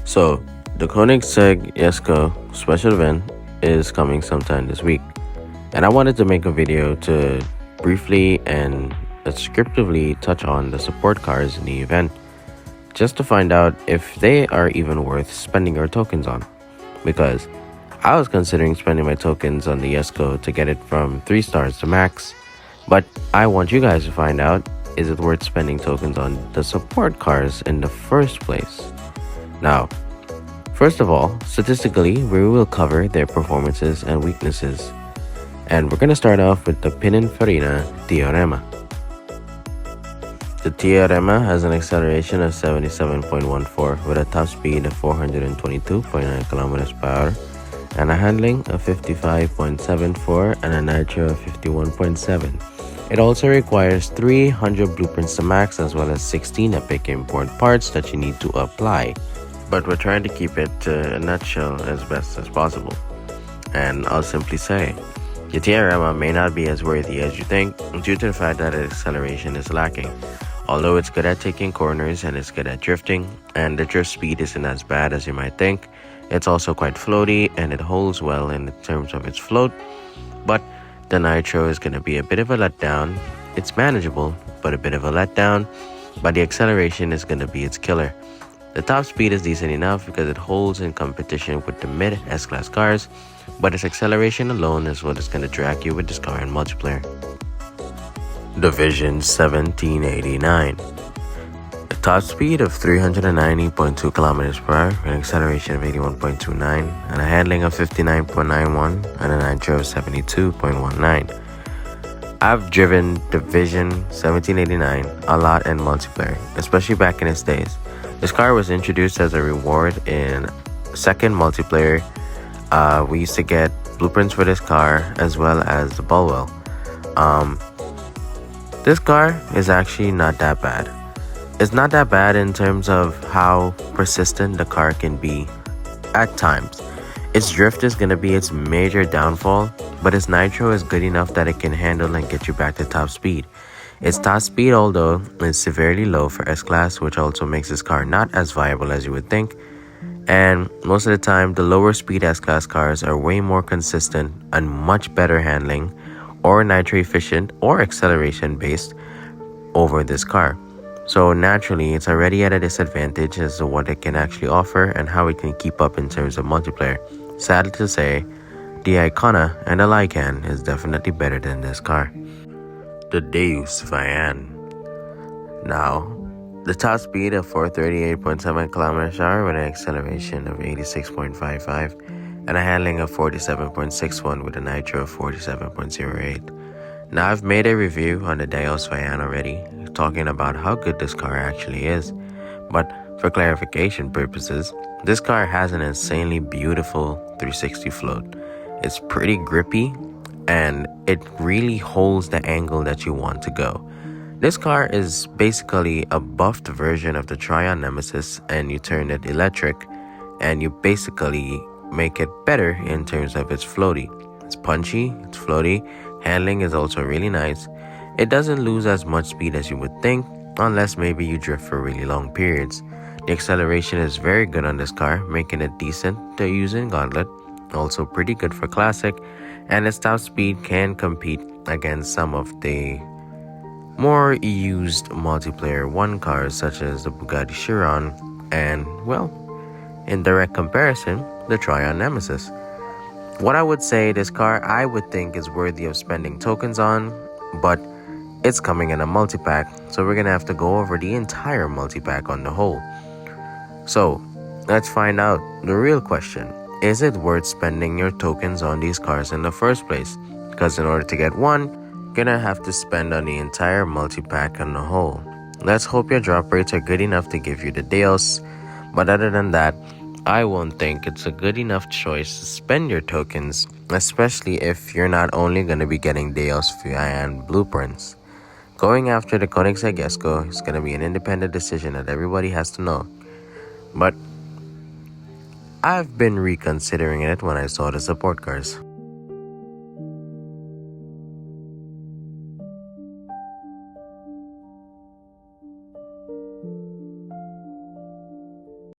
So, the Koenigsegg Jesko special event is coming sometime this week, and I wanted to make a video to briefly and descriptively touch on the support cars in the event, just to find out if they are even worth spending your tokens on. Because I was considering spending my tokens on the Jesko to get it from 3 stars to max, but I want you guys to find out, is it worth spending tokens on the support cars in the first place? Now, first of all, statistically, we will cover their performances and weaknesses. And we're going to start off with the Pininfarina Teorema. The Teorema has an acceleration of 77.14 with a top speed of 422.9 kilometers per hour and a handling of 55.74 and a nitro of 51.7. It also requires 300 blueprints to max as well as 16 epic import parts that you need to apply. But we're trying to keep it to a nutshell as best as possible. And I'll simply say, your Teorema may not be as worthy as you think due to the fact that its acceleration is lacking. Although it's good at taking corners and it's good at drifting, and the drift speed isn't as bad as you might think, it's also quite floaty and it holds well in terms of its float. But the nitro is going to be a bit of a letdown. It's manageable, but a bit of a letdown. But the acceleration is going to be its killer. The top speed is decent enough because it holds in competition with the mid S-Class cars, but its acceleration alone is what is going to drag you with this car in multiplayer. Division 1789. A top speed of 390.2 kilometers per hour, an acceleration of 81.29, and a handling of 59.91, and a nitro of 72.19. I've driven Division 1789 a lot in multiplayer, especially back in its days. This car was introduced as a reward in second multiplayer. We used to get blueprints for this car as well as the Bulwell. This car is actually not that bad. It's not that bad in terms of how persistent the car can be at times. Its drift is going to be its major downfall, but its nitro is good enough that it can handle and get you back to top speed. Its top speed, although, is severely low for S-Class, which also makes this car not as viable as you would think. And most of the time, the lower speed S-Class cars are way more consistent and much better handling or nitro efficient or acceleration based over this car. So naturally, it's already at a disadvantage as to what it can actually offer and how it can keep up in terms of multiplayer. Sadly to say, the Icona and the Lycan is definitely better than this car. The Deus Vian. Now, the top speed of 438.7 kilometers per hour with an acceleration of 86.55 and a handling of 47.61 with a nitro of 47.08. Now, I've made a review on the Deus Vian already, talking about how good this car actually is. But for clarification purposes, this car has an insanely beautiful 360 float. It's pretty grippy, and it really holds the angle that you want to go. This car is basically a buffed version of the Trion Nemesis, and you turn it electric and you basically make it better in terms of its floaty. It's punchy, it's floaty, handling is also really nice. It doesn't lose as much speed as you would think, unless maybe you drift for really long periods. The acceleration is very good on this car, making it decent to use in Gauntlet, also pretty good for Classic, and its top speed can compete against some of the more used multiplayer 1 cars such as the Bugatti Chiron and, well, in direct comparison, the Trion Nemesis. What I would say, this car I would think is worthy of spending tokens on, but it's coming in a multi-pack, so we're gonna have to go over the entire multi-pack on the whole. So, let's find out the real question. Is it worth spending your tokens on these cars in the first place? Because in order to get one, you're gonna have to spend on the entire multi-pack on the whole. Let's hope your drop rates are good enough to give you the deals, but other than that, I won't think it's a good enough choice to spend your tokens, especially if you're not only gonna be getting deals via blueprints. Going after the Koenigsegg Jesko is gonna be an independent decision that everybody has to know. But I've been reconsidering it when I saw the support cars.